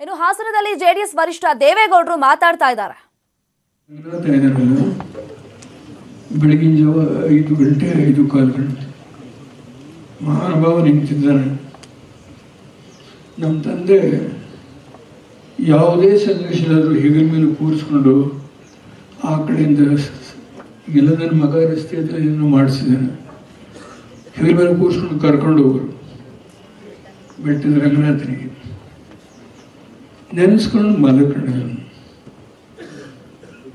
ಇನ್ನು ಹಾಸನದಲ್ಲಿ ಜೆಡಿಎಸ್ ವರಿಷ್ಠ ದೇವೇಗೌಡರು ಮಾತಾಡ್ತಾ ಇದ್ದಾರೆ. ಬೆಳಗಿನ ಜಾವ 5 ಗಂಟೆ 5:15 ಮಹಾನುಭಾವ ನಿಂತಿದ್ದಾನೆ. ನಮ್ಮ ತಂದೆ ಯಾವುದೇ ಸಂದೇಶನಾದರೂ ಹೆಗಲ ಮೇಲೆ ಕೂರಿಸ್ಕೊಂಡು ಆ ಕಡೆಯಿಂದ ಎಲ್ಲ ನನ್ನ ಮಗ ರಸ್ತೆಯಲ್ಲಿ ಏನೋ ಮಾಡಿಸಿದ್ದಾನೆ. ಹೆಗಲ ಮೇಲೆ ಕೂರಿಸ್ಕೊಂಡು ಕರ್ಕೊಂಡು ಹೋಗರು ಬೆಟ್ಟದ ರಂಗನಾಥನಿಗೆ ನೆನೆಸ್ಕೊಂಡು ಮಲಕಂಡ.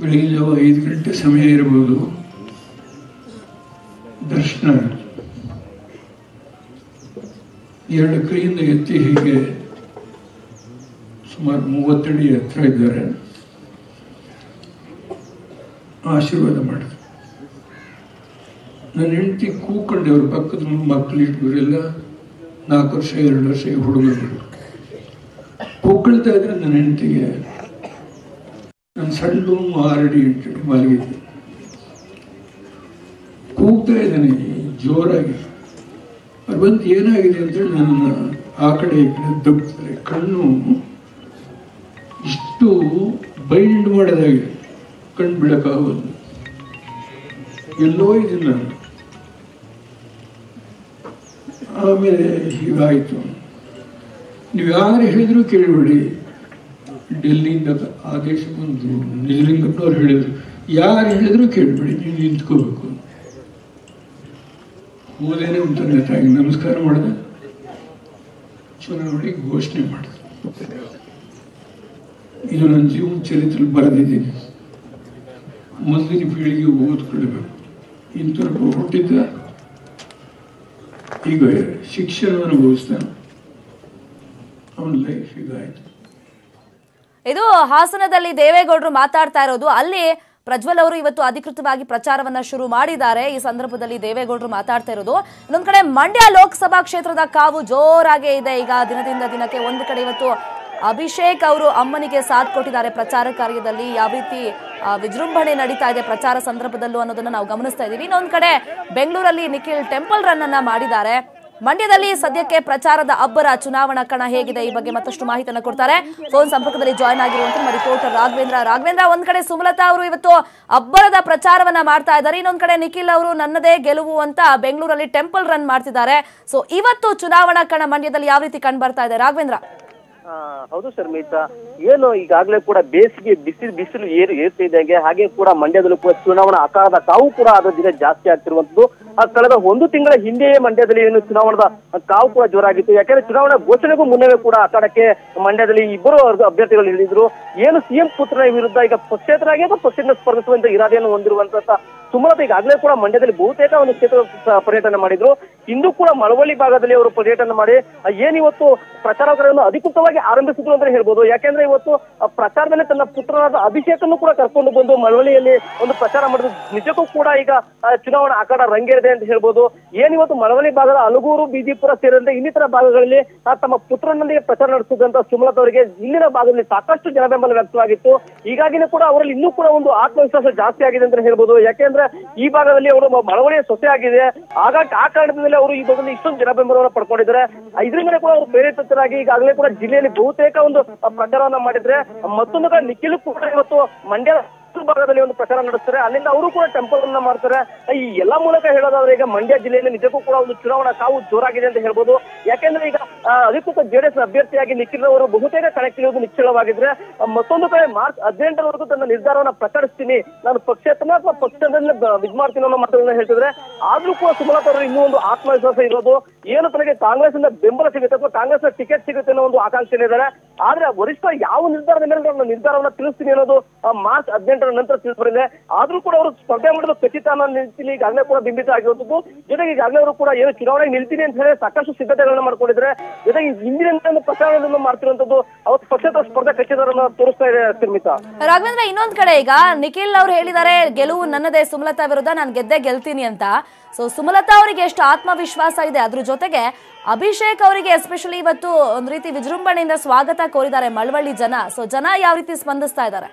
ಬೆಳಗಿನ ಜಾವ 5 ಗಂಟೆ ಸಮಯ ಇರಬಹುದು. ದರ್ಶನ 2 ಕೈಯಿಂದ ಎತ್ತಿ ಹೀಗೆ ಸುಮಾರು 30 ಅಡಿ ಹತ್ರ ಇದ್ದಾರೆ. ಆಶೀರ್ವಾದ ಮಾಡಿದ್ರು. ನನ್ನ ಹೆಂಡತಿ ಕೂಕೊಂಡೆ. ಅವ್ರ ಪಕ್ಕದ ಮಕ್ಕಳು ಇಟ್ಬಿರೆಲ್ಲ 4 ವರ್ಷ 2 ವರ್ಷ ಹುಡುಗರು ಕೂಕೊಳ್ತಾ ಇದ್ರೆ ನನ್ನ ಹೆಂಡತಿಗೆ ನನ್ನ ಸಣ್ಣ 6 ಅಡಿ 8 ಅಡಿ ಮಲಗಿದ್ದೆ. ಕೂಗ್ತಾ ಇದ್ದಾನೆ ಜೋರಾಗಿ. ಅವ್ರು ಬಂದು ಏನಾಗಿದೆ ಅಂತೇಳಿ ನನ್ನ ಆ ಕಡೆ ಈ ಕಡೆ ದಬ್ತಾರೆ. ಕಣ್ಣು ಇಷ್ಟು ಬೈಂಡ್ ಮಾಡೋದಾಗಿದೆ, ಕಣ್ಣು ಬಿಡಕ್ಕಾಗೋದು. ಎಲ್ಲೋ ಇದ್ದೀನಿ ನಾನು. ಆಮೇಲೆ ಹೀಗಾಯಿತು. ನೀವು ಯಾರು ಹೇಳಿದ್ರು ಕೇಳಬೇಡಿ. ಡೆಲ್ಲಿಯಿಂದ ಆದೇಶ ಬಂದು ನಿಜಲಿಂಗಪ್ಪನವ್ರು ಹೇಳಿದ್ರು, ಯಾರು ಹೇಳಿದ್ರು ಕೇಳಬೇಡಿ, ನೀವು ನಿಂತ್ಕೋಬೇಕು. ಹೋದೇನೆ ತಂದೆ ತಾಯಿಗೆ ನಮಸ್ಕಾರ ಮಾಡಿದೆ. ಚುನಾವಣೆಗೆ ಘೋಷಣೆ ಮಾಡಿದೆ. ಇದು ನನ್ನ ಜೀವನ ಚರಿತ್ರೆ ಬರೆದಿದ್ದೀನಿ. ಮುಂದಿನ ಪೀಳಿಗೆ ಓದ್ಕೊಳ್ಬೇಕು. ಇಂಥವ್ರು ಹುಟ್ಟಿದ್ದ ಈಗ ಶಿಕ್ಷಣವನ್ನು ಅನುಭವಿಸ್ತಾನೆ. ಅವನ ಲೈಫ್ ಹೀಗಾಯ್ತು. ಇದು ಹಾಸನದಲ್ಲಿ ದೇವೇಗೌಡರು ಮಾತಾಡ್ತಾ ಇರೋದು. ಅಲ್ಲಿ ಪ್ರಜ್ವಲ್ ಅವರು ಇವತ್ತು ಅಧಿಕೃತವಾಗಿ ಪ್ರಚಾರವನ್ನ ಶುರು ಮಾಡಿದ್ದಾರೆ. ಈ ಸಂದರ್ಭದಲ್ಲಿ ದೇವೇಗೌಡರು ಮಾತಾಡ್ತಾ ಇರೋದು. ಇನ್ನೊಂದ್ ಕಡೆ ಮಂಡ್ಯ ಲೋಕಸಭಾ ಕ್ಷೇತ್ರದ ಕಾವು ಜೋರಾಗೇ ಇದೆ. ಈಗ ದಿನದಿಂದ ದಿನಕ್ಕೆ ಒಂದು ಕಡೆ ಇವತ್ತು ಅಭಿಷೇಕ್ ಅವರು ಅಮ್ಮನಿಗೆ ಸಾಥ್ ಕೊಟ್ಟಿದ್ದಾರೆ ಪ್ರಚಾರ ಕಾರ್ಯದಲ್ಲಿ. ಯಾವ ರೀತಿ ವಿಜೃಂಭಣೆ ನಡೀತಾ ಇದೆ ಪ್ರಚಾರ ಸಂದರ್ಭದಲ್ಲೂ ಅನ್ನೋದನ್ನ ನಾವು ಗಮನಿಸ್ತಾ ಇದೀವಿ. ಇನ್ನೊಂದ್ ಕಡೆ ಬೆಂಗಳೂರಲ್ಲಿ ನಿಖಿಲ್ ಟೆಂಪಲ್ ರನ್ ಅನ್ನ ಮಾಡಿದ್ದಾರೆ. ಮಂಡ್ಯದಲ್ಲಿ ಸದ್ಯಕ್ಕೆ ಪ್ರಚಾರದ ಅಬ್ಬರ, ಚುನಾವಣಾ ಕಣ ಹೇಗಿದೆ ಈ ಬಗ್ಗೆ ಮತ್ತಷ್ಟು ಮಾಹಿತಿಯನ್ನು ಕೊಡ್ತಾರೆ. ಫೋನ್ ಸಂಪರ್ಕದಲ್ಲಿ ಜಾಯ್ನ್ ಆಗಿರುವಂತ ನಮ್ಮ ರಿಪೋರ್ಟರ್ ರಾಘವೇಂದ್ರ. ಒಂದ್ ಕಡೆ ಸುಮಲತಾ ಅವರು ಇವತ್ತು ಅಬ್ಬರದ ಪ್ರಚಾರವನ್ನ ಮಾಡ್ತಾ ಇದ್ದಾರೆ. ಇನ್ನೊಂದ್ ಕಡೆ ನಿಖಿಲ್ ಅವರು ನನ್ನದೇ ಗೆಲುವು ಅಂತ ಬೆಂಗಳೂರಲ್ಲಿ ಟೆಂಪಲ್ ರನ್ ಮಾಡ್ತಿದ್ದಾರೆ. ಸೊ ಇವತ್ತು ಚುನಾವಣಾ ಕಣ ಮಂಡ್ಯದಲ್ಲಿ ಯಾವ ರೀತಿ ಕಂಡು ಬರ್ತಾ ಇದೆ ರಾಘವೇಂದ್ರ? ಹೌದು ಶರ್ಮಿತಾ, ಏನು ಈಗಾಗಲೇ ಕೂಡ ಬೇಸಿಗೆ ಬಿಸಿಲು ಏರ್ತಿದ್ದಂಗೆ ಹಾಗೆ ಕೂಡ ಮಂಡ್ಯದಲ್ಲೂ ಕೂಡ ಚುನಾವಣಾ ಅಖಾಡದ ಕಾವು ಕೂಡ ಅದರ ದಿನ ಜಾಸ್ತಿ ಆಗ್ತಿರುವಂತದ್ದು. ಕಳೆದ 1 ತಿಂಗಳ ಹಿಂದೆಯೇ ಮಂಡ್ಯದಲ್ಲಿ ಏನು ಚುನಾವಣಾ ಕಾವು ಕೂಡ ಜೋರಾಗಿತ್ತು. ಯಾಕಂದ್ರೆ ಚುನಾವಣಾ ಘೋಷಣೆಗೂ ಮುನ್ನವೇ ಕೂಡ ಅಖಾಡಕ್ಕೆ ಮಂಡ್ಯದಲ್ಲಿ ಇಬ್ಬರು ಅಭ್ಯರ್ಥಿಗಳು ಇಳಿದಿದ್ರು. ಏನು ಸಿಎಂ ಪುತ್ರನ ವಿರುದ್ಧ ಈಗ ಪಕ್ಷೇತರಾಗಿ ಅಥವಾ ಪಕ್ಷದಿಂದ ಸ್ಪರ್ಧಿಸುವಂತ ಇರಾದೆಯನ್ನು ಹೊಂದಿರುವಂತಹ ಸುಮಲತಾ ಈಗಾಗಲೇ ಕೂಡ ಮಂಡ್ಯದಲ್ಲಿ ಬಹುತೇಕ ಒಂದು ಕ್ಷೇತ್ರ ಪರ್ಯಟನೆ ಮಾಡಿದ್ರು. ಇಂದು ಕೂಡ ಮಳವಳ್ಳಿ ಭಾಗದಲ್ಲಿ ಅವರು ಪರ್ಯಟನೆ ಮಾಡಿ ಏನಿವತ್ತು ಪ್ರಚಾರಕರನ್ನು ಅಧಿಕೃತವಾಗಿ ಆರಂಭಿಸಿದ್ರು ಅಂತ ಹೇಳ್ಬೋದು. ಯಾಕೆಂದ್ರೆ ಇವತ್ತು ಪ್ರಚಾರದಲ್ಲಿ ತನ್ನ ಪುತ್ರನಾದ ಅಭಿಷೇಕನ್ನು ಕೂಡ ಕರ್ಕೊಂಡು ಬಂದು ಮಳವಳ್ಳಿಯಲ್ಲಿ ಒಂದು ಪ್ರಚಾರ ಮಾಡಿದ್ರು. ನಿಜಕ್ಕೂ ಕೂಡ ಈಗ ಚುನಾವಣಾ ಅಖಾಡ ರಂಗೇರಿದೆ ಅಂತ ಹೇಳ್ಬೋದು. ಏನಿವತ್ತು ಮಳವಳ್ಳಿ ಭಾಗದ ಅಲಗೂರು, ಬಿಜಿಪುರ ಸೇರಿದಂತೆ ಇನ್ನಿತರ ಭಾಗಗಳಲ್ಲಿ ತಮ್ಮ ಪುತ್ರನೊಂದಿಗೆ ಪ್ರಚಾರ ನಡೆಸಿದಂತ ಸುಮಲತಾ ಅವರಿಗೆ ಇಲ್ಲಿನ ಭಾಗದಲ್ಲಿ ಸಾಕಷ್ಟು ಜನ ಬೆಂಬಲ ವ್ಯಕ್ತವಾಗಿತ್ತು. ಹೀಗಾಗಿನೇ ಕೂಡ ಅವರಲ್ಲಿ ಇನ್ನೂ ಕೂಡ ಒಂದು ಆತ್ಮವಿಶ್ವಾಸ ಜಾಸ್ತಿ ಆಗಿದೆ ಅಂತ ಹೇಳ್ಬೋದು. ಯಾಕೆಂದ್ರೆ ಈ ಭಾಗದಲ್ಲಿ ಅವರು ಮಳವಳ್ಳಿಯ ಸೊಸೆ ಆಗಿದೆ. ಹಾಗಾಗಿ ಆ ಕಾರಣದಿಂದ ಅವರು ಈ ಭಾಗದಲ್ಲಿ ಇಷ್ಟೊಂದು ಜನ ಬೆಂಬಲವನ್ನು ಪಡ್ಕೊಂಡಿದ್ದಾರೆ. ಇದ್ರ ಮೇಲೆ ಕೂಡ ಅವರು ಪ್ರೇರಿತರಾಗಿ ಈಗಾಗಲೇ ಕೂಡ ಜಿಲ್ಲೆಯಲ್ಲಿ ಬಹುತೇಕ ಒಂದು ಪ್ರಚಾರವನ್ನ ಮಾಡಿದ್ರೆ. ಮತ್ತೊಂದು ಕಡೆ ನಿಖಿಲ್ ಕೂಡ ಇವತ್ತು ಮಂಡ್ಯ ಭಾಗದಲ್ಲಿ ಒಂದು ಪ್ರಚಾರ ನಡೆಸ್ತಾರೆ. ಅಲ್ಲಿಂದ ಅವರು ಕೂಡ ಟೆಂಪಲ್ ಅನ್ನ ಮಾಡ್ತಾರೆ. ಈ ಎಲ್ಲಾ ಮೂಲಕ ಹೇಳೋದಾದ್ರೆ ಈಗ ಮಂಡ್ಯ ಜಿಲ್ಲೆಯಲ್ಲಿ ನಿಜಕ್ಕೂ ಕೂಡ ಒಂದು ಚುನಾವಣಾ ಕಾವು ಜೋರಾಗಿದೆ ಅಂತ ಹೇಳ್ಬೋದು. ಯಾಕೆಂದ್ರೆ ಈಗ ಅಧಿಕೃತ ಜೆಡಿಎಸ್ ಅಭ್ಯರ್ಥಿಯಾಗಿ ನಿಖಿಲ್ ಅವರು ಬಹುತೇಕ ಕಣಕ್ಕಿಳಿಯೋದು ನಿಶ್ಚಳವಾಗಿದ್ರೆ, ಮತ್ತೊಂದು ಕಡೆ ಮಾರ್ಚ್ 18ರವರೆಗೂ ತನ್ನ ನಿರ್ಧಾರವನ್ನ ಪ್ರಕಟಿಸ್ತೀನಿ, ನಾನು ಪಕ್ಷೇತನ ಅಥವಾ ಪಕ್ಷದಲ್ಲಿ ಇದ್ ಮಾಡ್ತೀನಿ ಅನ್ನೋ ಮಾತುಗಳನ್ನ ಹೇಳ್ತಿದ್ರೆ. ಆದ್ರೂ ಕೂಡ ಸುಮಲತಾ ಅವರು ಇನ್ನೂ ಒಂದು ಆತ್ಮವಿಶ್ವಾಸ ಇರೋದು. ಏನು ತನಗೆ ಕಾಂಗ್ರೆಸ್ ಇಂದ ಬೆಂಬಲ ಸಿಗುತ್ತೆ ಅಥವಾ ಕಾಂಗ್ರೆಸ್ ಟಿಕೆಟ್ ಸಿಗುತ್ತೆ ಅನ್ನೋ ಒಂದು ಆಕಾಂಕ್ಷೆ ಇದ್ದಾರೆ. ಆದ್ರೆ ವರಿಷ್ಠ ಯಾವ ನಿರ್ಧಾರದ ಮೇಲೆ ನನ್ನ ನಿರ್ಧಾರವನ್ನ ತಿಳಿಸ್ತೀನಿ ಅನ್ನೋದು ಮಾರ್ಚ್ 18ರ ನಂತರ ತಿಳಿಸ್ಬರಿದೆ. ಆದ್ರೂ ಕೂಡ ಅವರು ಸ್ಪರ್ಧೆ ಮಾಡೋದು ಖಚಿತ ಅನ್ನೋ ನಿಟ್ಟಿನಲ್ಲಿ ಈಗಾಗಲೇ ಕೂಡ ಬಿಂಬಿತ ಆಗಿರುವಂತದ್ದು. ಜೊತೆಗೆ ಈಗಾಗಲೇ ಅವರು ಕೂಡ ಏನು ಚುನಾವಣೆಗೆ ನಿಲ್ತೀನಿ ಅಂತ ಹೇಳಿ ಸಾಕಷ್ಟು ಸಿದ್ಧತೆಗಳನ್ನ ಮಾಡ್ಕೊಂಡಿದ್ರೆ. ಜೊತೆಗೆ ಹಿಂದಿನ ಪ್ರಚಾರವನ್ನು ಮಾಡ್ತಿರುವಂತದ್ದು ಅವತ್ತು ಪಕ್ಷದ ಸ್ಪರ್ಧೆ ಖಚಿತರನ್ನ ತೋರಿಸ್ತಾ ಇದೆ ಶರ್ಮಿತಾ. ರಾಘವೇಂದ್ರ, ಇನ್ನೊಂದ್ ಕಡೆ ಈಗ ನಿಖಿಲ್ ಅವ್ರು ಹೇಳಿದ್ದಾರೆ ಗೆಲುವು ನನ್ನದೇ ಸುಮಲತಾ ವಿರುದ್ಧ, ನಾನು ಗೆದ್ದೇ ಗೆಲ್ತೀನಿ ಅಂತ. ಸೊ ಸುಮಲತಾ ಅವರಿಗೆ ಎಷ್ಟು ಆತ್ಮವಿಶ್ವಾಸ ಇದೆ. ಅದ್ರ ಜೊತೆಗೆ ಅಭಿಷೇಕ್ ಅವರಿಗೆ ಎಸ್ಪೆಷಲಿ ಇವತ್ತು ಒಂದ್ ರೀತಿ ವಿಜೃಂಭಣೆಯಿಂದ ಸ್ವಾಗತ ಕೋರಿದ್ದಾರೆ ಮಳವಳ್ಳಿ ಜನ. ಸೊ ಜನ ಯಾವ ರೀತಿ ಸ್ಪಂದಿಸ್ತಾ ಇದ್ದಾರೆ?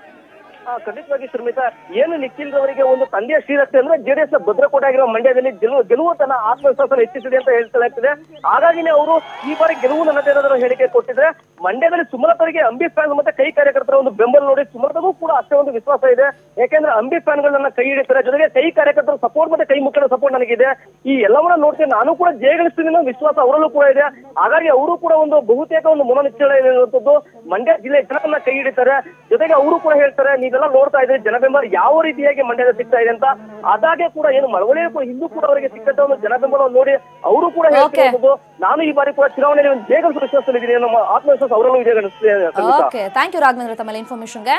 ಖಂಡಿತವಾಗಿ ಶ್ರೀಮಿತಾ, ಏನು ನಿಖಿಲ್ ರವರಿಗೆ ಒಂದು ತಂದೆಯ ಶ್ರೀರಕ್ಷೆ ಅಂದ್ರೆ ಜೆಡಿಎಸ್ ನ ಭದ್ರಕೋಟೆ ಆಗಿರುವ ಮಂಡ್ಯದಲ್ಲಿ ಗೆಲುವು ತನ್ನ ಆತ್ಮವಿಶ್ವಾಸ ಹೆಚ್ಚಿಸಿದೆ ಅಂತ ಹೇಳ್ತಲಾಗ್ತಿದೆ. ಹಾಗಾಗಿನೇ ಅವರು ಈ ಬಾರಿ ಗೆಲುವು ನನ್ನದೇ ಅನ್ನೋದರ ಹೇಳಿಕೆ ಕೊಟ್ಟಿದ್ರೆ, ಮಂಡ್ಯದಲ್ಲಿ ಸುಮಲತಾರಿಗೆ ಅಂಬಿ ಫ್ಯಾನ್ ಮತ್ತೆ ಕೈ ಕಾರ್ಯಕರ್ತರ ಒಂದು ಬೆಂಬಲ ನೋಡಿ ಸುಮಲತಾಗೂ ಕೂಡ ಅಷ್ಟೇ ಒಂದು ವಿಶ್ವಾಸ ಇದೆ. ಯಾಕೆಂದ್ರೆ ಅಂಬಿ ಫ್ಯಾನ್ಗಳನ್ನ ಕೈ ಹಿಡಿತಾರೆ, ಜೊತೆಗೆ ಕೈ ಕಾರ್ಯಕರ್ತರ ಸಪೋರ್ಟ್ ಮತ್ತೆ ಕೈ ಮುಖಂಡರ ಸಪೋರ್ಟ್ ನನಗಿದೆ. ಈ ಎಲ್ಲವನ್ನ ನೋಡ್ತೀನಿ, ನಾನು ಕೂಡ ಜಯಗಳಿಸ್ತೀನಿ ಅನ್ನೋ ವಿಶ್ವಾಸ ಅವರಲ್ಲೂ ಕೂಡ ಇದೆ. ಹಾಗಾಗಿ ಅವರು ಕೂಡ ಒಂದು ಬಹುತೇಕ ಒಂದು ಮನೋನಿಶ್ಚಯ ಇರುವಂತದ್ದು, ಮಂಡ್ಯ ಜಿಲ್ಲೆ ಜನರನ್ನ ಕೈ ಹಿಡಿತಾರೆ. ಜೊತೆಗೆ ಅವರು ಕೂಡ ಹೇಳ್ತಾರೆ, ನೀವೆಲ್ಲ ನೋಡ್ತಾ ಇದ್ರೆ ಜನಬೆಂಬಲ ಯಾವ ರೀತಿಯಾಗಿ ಮಂಡ್ಯದ ಸಿಗ್ತಾ ಇದೆ ಅಂತ. ಅದಾಗೆ ಕೂಡ ಏನು ಮಳವಳ್ಳಿಯೂ ಕೂಡ ಹಿಂದೂ ಕೂಡ ಅವರಿಗೆ ಸಿಕ್ಕಂತ ಒಂದು ಜನಬೆಂಬಲವನ್ನು ನೋಡಿ ಅವರು ಕೂಡ ಹೇಳ್ತಿರುವುದು, ನಾನು ಈ ಬಾರಿ ಕೂಡ ಚುನಾವಣೆಯಲ್ಲಿ ಒಂದು ಜಯಗಳಿಸುವ ವಿಶ್ವಾಸದಲ್ಲಿದ್ದೀನಿ ಅನ್ನೋ ಆತ್ಮವಿಶ್ವಾಸ ಅವರಲ್ಲೂ ಇದೆ. ಥ್ಯಾಂಕ್ ಯು ರಾಘವೇಂದ್ರ ತಮ್ಮ ಇನ್ಫಾರ್ಮೇಶನ್ಗೆ.